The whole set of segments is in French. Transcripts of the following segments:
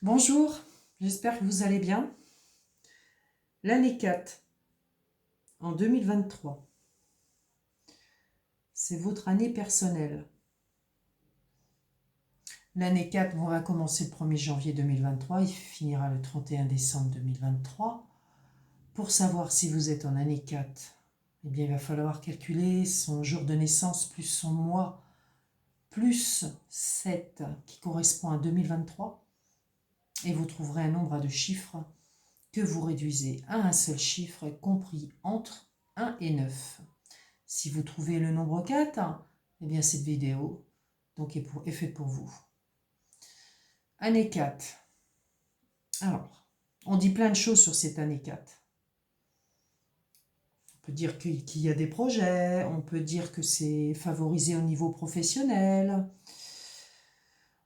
Bonjour, j'espère que vous allez bien. L'année 4, en 2023, c'est votre année personnelle. L'année 4 va commencer le 1er janvier 2023 et finira le 31 décembre 2023. Pour savoir si vous êtes en année 4, eh bien, il va falloir calculer son jour de naissance plus son mois plus 7 qui correspond à 2023 et vous trouverez un nombre à deux chiffres que vous réduisez à un seul chiffre compris entre 1 et 9. Si vous trouvez le nombre 4, eh bien cette vidéo est faite pour vous. Année 4. Alors, on dit plein de choses sur cette année 4. On peut dire qu'il y a des projets, on peut dire que c'est favorisé au niveau professionnel,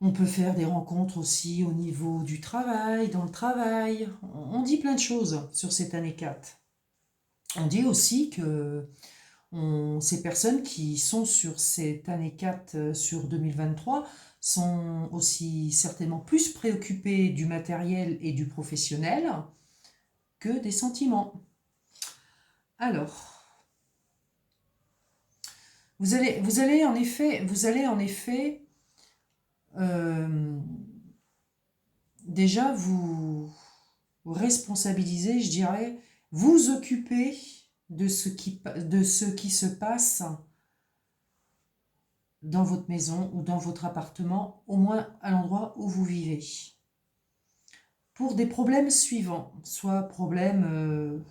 on peut faire des rencontres aussi au niveau du travail, dans le travail. On dit plein de choses sur cette année 4. On dit aussi que ces personnes qui sont sur cette année 4 sur 2023 sont aussi certainement plus préoccupées du matériel et du professionnel que des sentiments. Alors, vous allez en effet déjà vous responsabiliser, je dirais, vous occuper de ce qui se passe dans votre maison ou dans votre appartement, au moins à l'endroit où vous vivez. Pour des problèmes suivants, soit problèmes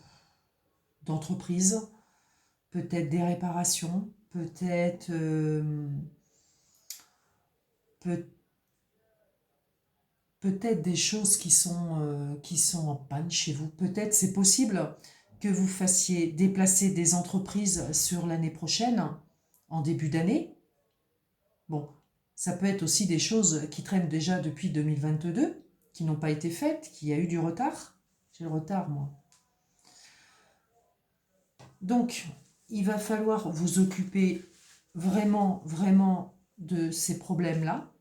d'entreprise, peut-être des réparations, peut-être peut-être des choses qui sont en panne chez vous. Peut-être c'est possible que vous fassiez déplacer des entreprises sur l'année prochaine, en début d'année. Bon, ça peut être aussi des choses qui traînent déjà depuis 2022, qui n'ont pas été faites, qui a eu du retard. J'ai le retard, moi. Donc, il va falloir vous occuper vraiment, vraiment de ces problèmes-là.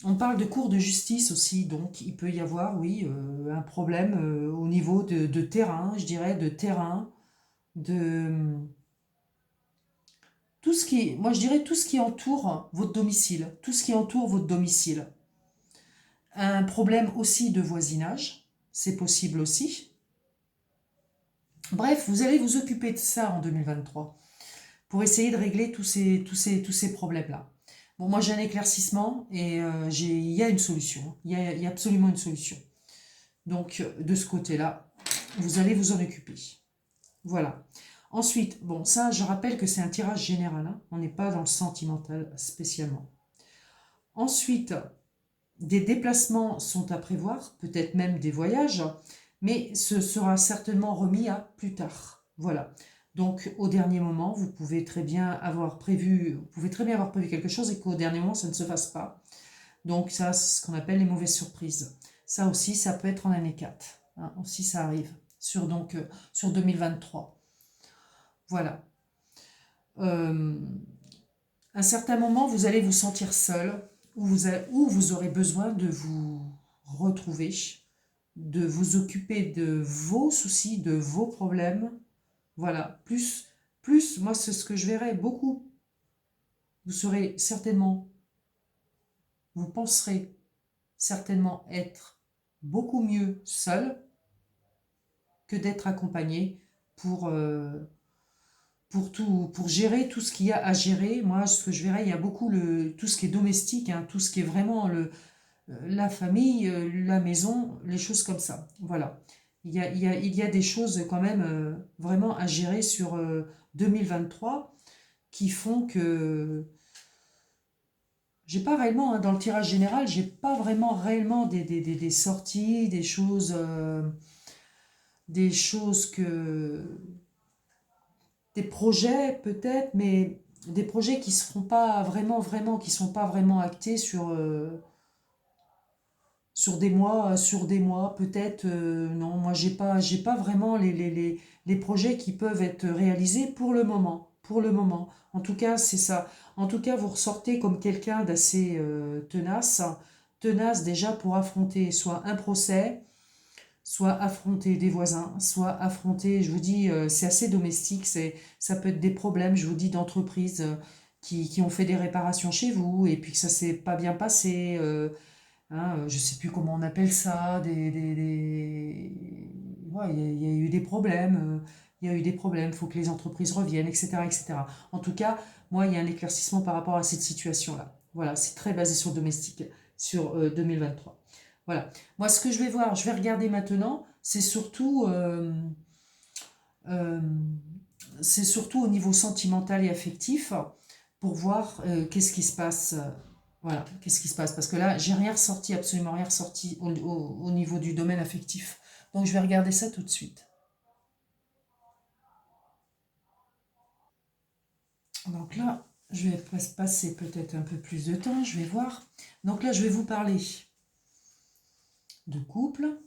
On parle de cours de justice aussi, donc il peut y avoir, oui, un problème au niveau de terrain, je dirais, de terrain, de tout ce qui, moi je dirais tout ce qui entoure votre domicile, tout ce qui entoure votre domicile. Un problème aussi de voisinage, c'est possible aussi. Bref, vous allez vous occuper de ça en 2023 pour essayer de régler tous ces problèmes-là. Bon, moi j'ai un éclaircissement et il y a une solution, il y a absolument une solution. Donc de ce côté-là, vous allez vous en occuper. Voilà. Ensuite, bon, ça, je rappelle que c'est un tirage général, hein, on n'est pas dans le sentimental spécialement. Ensuite, des déplacements sont à prévoir, peut-être même des voyages, mais ce sera certainement remis à plus tard. Voilà. Donc, au dernier moment, vous pouvez très bien avoir prévu quelque chose et qu'au dernier moment, ça ne se fasse pas. Donc, ça, c'est ce qu'on appelle les mauvaises surprises. Ça aussi, ça peut être en année 4. Hein, aussi, ça arrive sur 2023. Voilà. À un certain moment, vous allez vous sentir seul, ou vous aurez besoin de vous retrouver, de vous occuper de vos soucis, de vos problèmes. Voilà. Plus, moi, c'est ce que je verrai beaucoup. Vous serez certainement, vous penserez certainement être beaucoup mieux seul que d'être accompagné pour, pour gérer tout ce qu'il y a à gérer. Moi, ce que je verrais, il y a beaucoup tout ce qui est domestique, hein, tout ce qui est vraiment la famille, la maison, les choses comme ça. Voilà. Il y a des choses quand même vraiment à gérer sur 2023 qui font que j'ai pas réellement, hein, dans le tirage général, j'ai pas vraiment réellement des sorties, des choses des projets peut-être, mais des projets qui seront pas vraiment, qui sont pas vraiment actés sur des mois, peut-être. Non, moi j'ai pas vraiment les projets qui peuvent être réalisés pour le moment. Pour le moment. En tout cas, c'est ça. En tout cas, vous ressortez comme quelqu'un d'assez tenace, tenace déjà pour affronter soit un procès, soit affronter des voisins, soit affronter, je vous dis, c'est assez domestique, ça peut être des problèmes, je vous dis, d'entreprises qui ont fait des réparations chez vous et puis que ça s'est pas bien passé, hein, je sais plus comment on appelle ça, ouais, il y a eu des problèmes, il y a eu des problèmes, il faut que les entreprises reviennent, etc., etc. En tout cas, moi, il y a un éclaircissement par rapport à cette situation-là. Voilà, c'est très basé sur le domestique, sur 2023. Voilà. Moi, ce que je vais voir, je vais regarder maintenant, euh, c'est surtout au niveau sentimental et affectif pour voir qu'est-ce qui se passe. Voilà, qu'est-ce qui se passe. Parce que là, j'ai rien ressorti, absolument rien ressorti au niveau du domaine affectif. Donc, je vais regarder ça tout de suite. Donc là, je vais passer peut-être un peu plus de temps, je vais voir. Donc là, je vais vous parler de couple,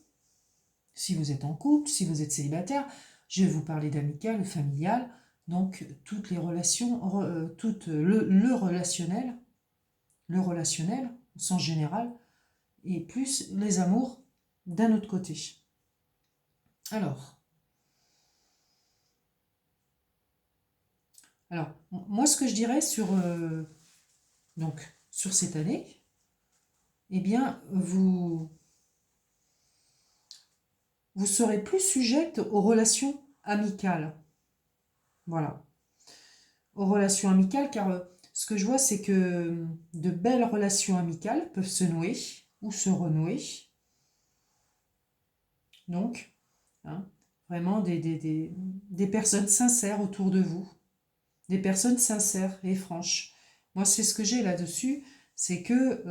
si vous êtes en couple, si vous êtes célibataire, je vais vous parler d'amical, familial, donc toutes les relations, le relationnel au sens général, et plus les amours d'un autre côté. Alors, moi ce que je dirais donc, sur cette année, eh bien, vous serez plus sujette aux relations amicales. Voilà. Aux relations amicales, car ce que je vois, c'est que de belles relations amicales peuvent se nouer ou se renouer. Donc, hein, vraiment des personnes sincères autour de vous, des personnes sincères et franches. Moi, c'est ce que j'ai là-dessus, c'est que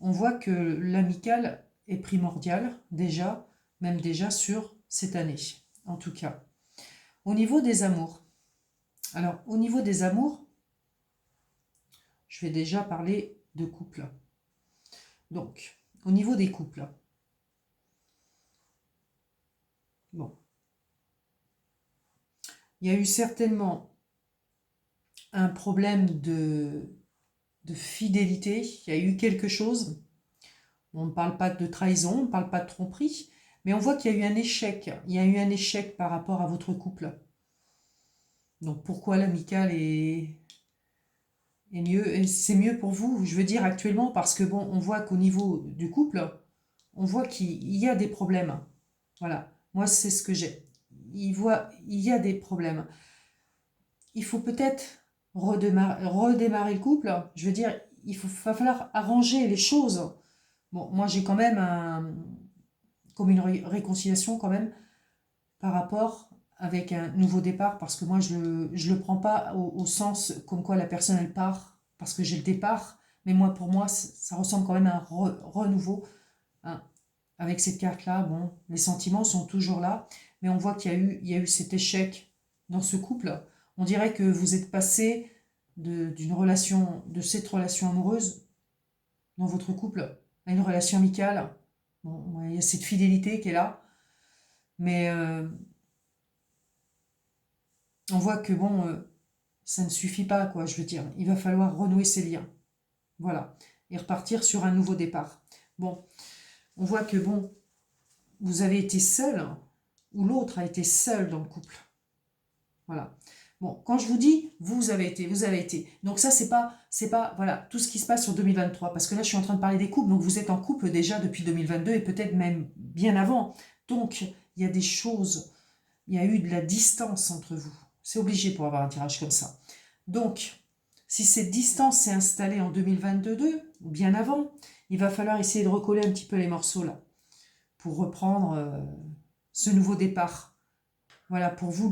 on voit que l'amical est primordial déjà, même déjà sur cette année, en tout cas. Au niveau des amours, alors au niveau des amours, je vais déjà parler de couple. Donc, au niveau des couples, bon, il y a eu certainement un problème de fidélité, il y a eu quelque chose. On ne parle pas de trahison, on ne parle pas de tromperie, mais on voit qu'il y a eu un échec. Il y a eu un échec par rapport à votre couple. Donc pourquoi l'amical est mieux? C'est mieux pour vous, je veux dire actuellement, parce que bon, on voit qu'au niveau du couple, on voit qu'il y a des problèmes. Voilà, moi c'est ce que j'ai. Il y a des problèmes. Il faut peut-être redémarrer le couple. Je veux dire, va falloir arranger les choses. Bon, moi j'ai quand même comme une réconciliation quand même par rapport avec un nouveau départ, parce que moi je le prends pas au sens comme quoi la personne elle part parce que j'ai le départ, mais moi pour moi ça ressemble quand même à un renouveau, hein. Avec cette carte là, bon, les sentiments sont toujours là, mais on voit il y a eu cet échec dans ce couple. On dirait que vous êtes passé d'une relation, de cette relation amoureuse dans votre couple à une relation amicale. Bon, ouais, il y a cette fidélité qui est là, mais on voit que bon, ça ne suffit pas, quoi, je veux dire. Il va falloir renouer ces liens. Voilà. Et repartir sur un nouveau départ. Bon, on voit que bon, vous avez été seul, ou l'autre a été seul dans le couple. Voilà. Bon, quand je vous dis vous avez été, vous avez été. Donc ça, c'est pas, voilà, tout ce qui se passe sur 2023. Parce que là, je suis en train de parler des couples. Donc vous êtes en couple déjà depuis 2022 et peut-être même bien avant. Donc, il y a des choses, il y a eu de la distance entre vous. C'est obligé pour avoir un tirage comme ça. Donc, si cette distance s'est installée en 2022 ou bien avant, il va falloir essayer de recoller un petit peu les morceaux là pour reprendre ce nouveau départ. Voilà, pour vous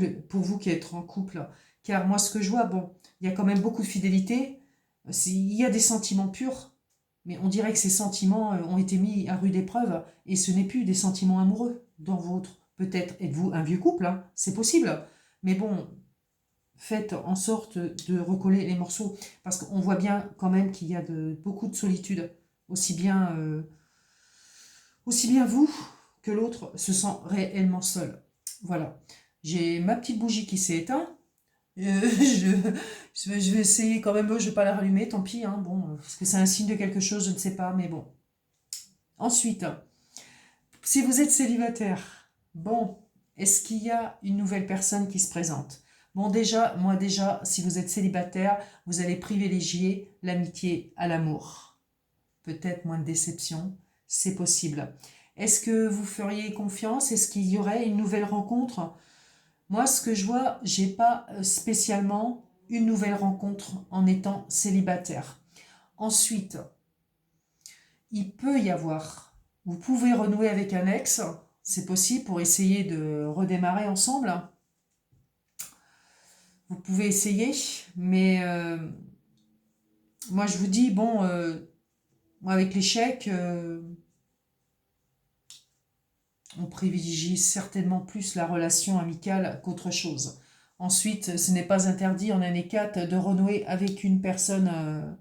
qui êtes en couple. Car moi, ce que je vois, bon, il y a quand même beaucoup de fidélité. Il y a des sentiments purs, mais on dirait que ces sentiments ont été mis à rude épreuve et ce n'est plus des sentiments amoureux dans votre. Peut-être êtes-vous un vieux couple, hein, c'est possible. Mais bon, faites en sorte de recoller les morceaux parce qu'on voit bien quand même qu'il y a beaucoup de solitude. Aussi bien vous que l'autre se sent réellement seul. Voilà. J'ai ma petite bougie qui s'est éteinte. Je vais essayer quand même, je vais pas la rallumer, tant pis, hein, bon, parce que c'est un signe de quelque chose, je ne sais pas, mais bon. Ensuite, si vous êtes célibataire, bon, est-ce qu'il y a une nouvelle personne qui se présente? Bon, déjà, moi déjà, si vous êtes célibataire, vous allez privilégier l'amitié à l'amour. Peut-être moins de déception, c'est possible. Est-ce que vous feriez confiance? Est-ce qu'il y aurait une nouvelle rencontre? Moi, ce que je vois, j'ai pas spécialement une nouvelle rencontre en étant célibataire. Ensuite, il peut y avoir, vous pouvez renouer avec un ex, c'est possible pour essayer de redémarrer ensemble. Vous pouvez essayer, mais moi je vous dis, bon, moi avec l'échec, on privilégie certainement plus la relation amicale qu'autre chose. Ensuite, ce n'est pas interdit en année 4 de renouer avec une personne, hein,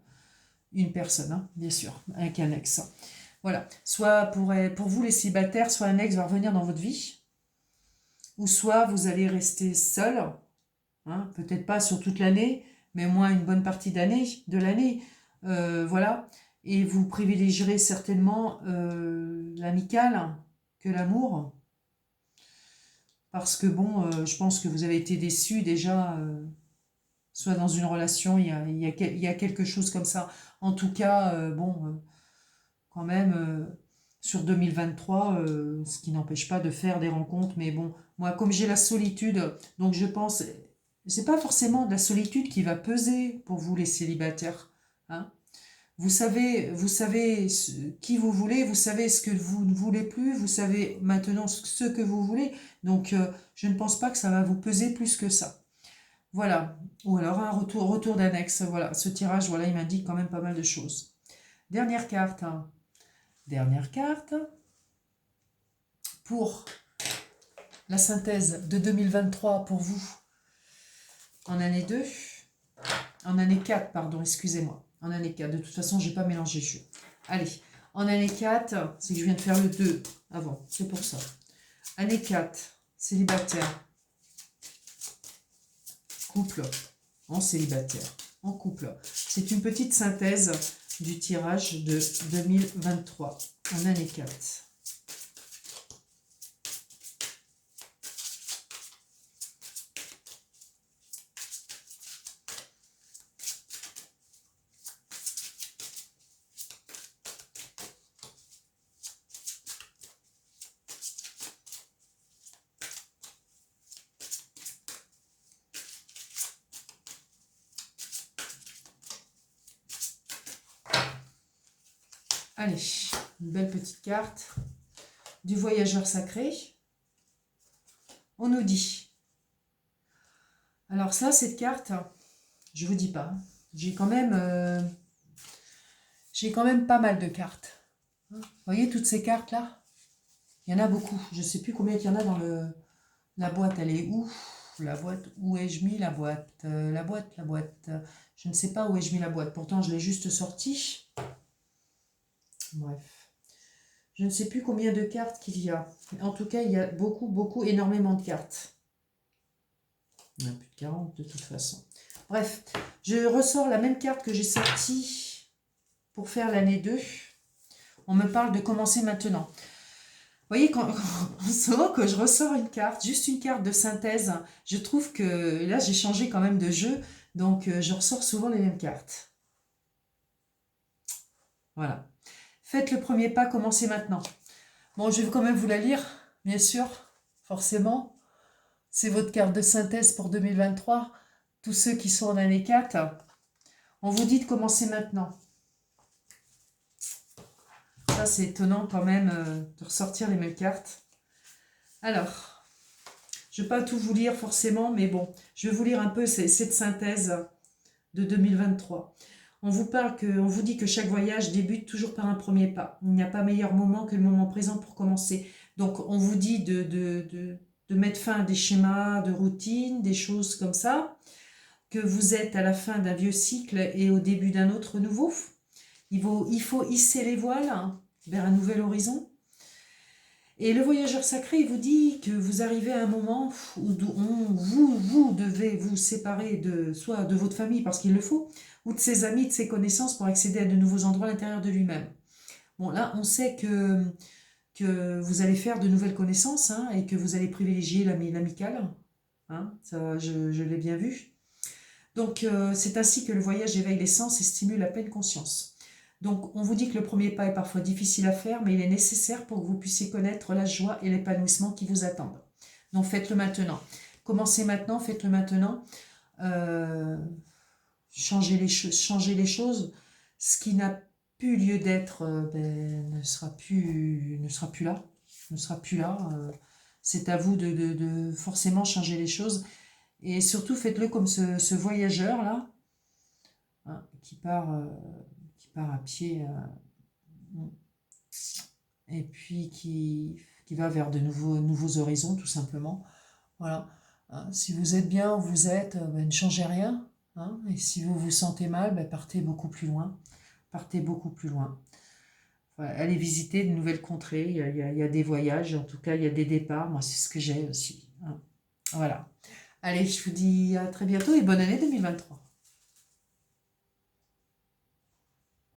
bien sûr, avec un ex. Voilà, soit pour vous les célibataires, soit un ex va revenir dans votre vie, ou soit vous allez rester seul, hein, peut-être pas sur toute l'année, mais au moins une bonne partie de l'année, voilà, et vous privilégierez certainement l'amical que l'amour, parce que bon, je pense que vous avez été déçu déjà, soit dans une relation, il y a quelque chose comme ça. En tout cas, bon, quand même, sur 2023, ce qui n'empêche pas de faire des rencontres, mais bon, moi, comme j'ai la solitude, donc je pense, c'est pas forcément de la solitude qui va peser pour vous les célibataires, hein. Vous savez qui vous voulez, vous savez ce que vous ne voulez plus, vous savez maintenant ce que vous voulez, donc je ne pense pas que ça va vous peser plus que ça. Voilà, ou alors un retour d'annexe, voilà, ce tirage, voilà, il m'indique quand même pas mal de choses. Dernière carte, hein. Dernière carte pour la synthèse de 2023 pour vous en année 2, en année 4, pardon, excusez-moi, en année 4, de toute façon, je n'ai pas mélangé le jeu. Allez, en année 4, c'est que je viens de faire le 2 avant, c'est pour ça. Année 4, célibataire, couple, en célibataire, en couple. C'est une petite synthèse du tirage de 2023 en année 4. Allez, une belle petite carte du voyageur sacré. On nous dit. Alors ça, cette carte, je vous dis pas. J'ai quand même pas mal de cartes. Vous voyez toutes ces cartes-là? Il y en a beaucoup. Je ne sais plus combien il y en a dans la boîte. Elle est où? La boîte, où ai-je mis la boîte? La boîte. Je ne sais pas où ai-je mis la boîte. Pourtant, je l'ai juste sortie. Bref. Je ne sais plus combien de cartes qu'il y a. En tout cas, il y a beaucoup, énormément de cartes. Il y en a plus de 40 de toute façon. Bref, je ressors la même carte que j'ai sortie pour faire l'année 2. On me parle de commencer maintenant. Vous voyez, souvent que je ressors une carte, juste une carte de synthèse, je trouve que là, j'ai changé quand même de jeu, donc je ressors souvent les mêmes cartes. Voilà. Faites le premier pas, commencez maintenant. Bon, je vais quand même vous la lire, bien sûr, forcément. C'est votre carte de synthèse pour 2023. Tous ceux qui sont en année 4, on vous dit de commencer maintenant. Ça, c'est étonnant quand même de ressortir les mêmes cartes. Alors, je ne vais pas tout vous lire forcément, mais bon, je vais vous lire un peu cette synthèse de 2023. On vous dit que chaque voyage débute toujours par un premier pas. Il n'y a pas meilleur moment que le moment présent pour commencer. Donc, on vous dit de mettre fin à des schémas de routine, des choses comme ça, que vous êtes à la fin d'un vieux cycle et au début d'un autre nouveau. Il faut hisser les voiles vers un nouvel horizon. Et le voyageur sacré, il vous dit que vous arrivez à un moment où vous devez vous séparer soit de votre famille parce qu'il le faut, ou de ses amis, de ses connaissances pour accéder à de nouveaux endroits à l'intérieur de lui-même. Bon, là, on sait que vous allez faire de nouvelles connaissances, hein, et que vous allez privilégier l'amical. Hein, ça, je l'ai bien vu. Donc, c'est ainsi que le voyage éveille les sens et stimule la pleine conscience. Donc, on vous dit que le premier pas est parfois difficile à faire, mais il est nécessaire pour que vous puissiez connaître la joie et l'épanouissement qui vous attendent. Donc, faites-le maintenant. Commencez maintenant, faites-le maintenant. Euh, changez les choses. Ce qui n'a plus lieu d'être ne sera plus là. Ne sera plus là. C'est à vous de forcément changer les choses. Et surtout, faites-le comme ce voyageur-là, hein, qui part à pied, et puis qui va vers de nouveaux horizons, tout simplement. Voilà. Hein, si vous êtes bien où vous êtes, ne changez rien. Hein, et si vous vous sentez mal, partez beaucoup plus loin. Partez beaucoup plus loin. Voilà, allez visiter de nouvelles contrées. Il y a des voyages, en tout cas, il y a des départs. Moi, c'est ce que j'ai aussi. Hein. Voilà. Allez, je vous dis à très bientôt et bonne année 2023.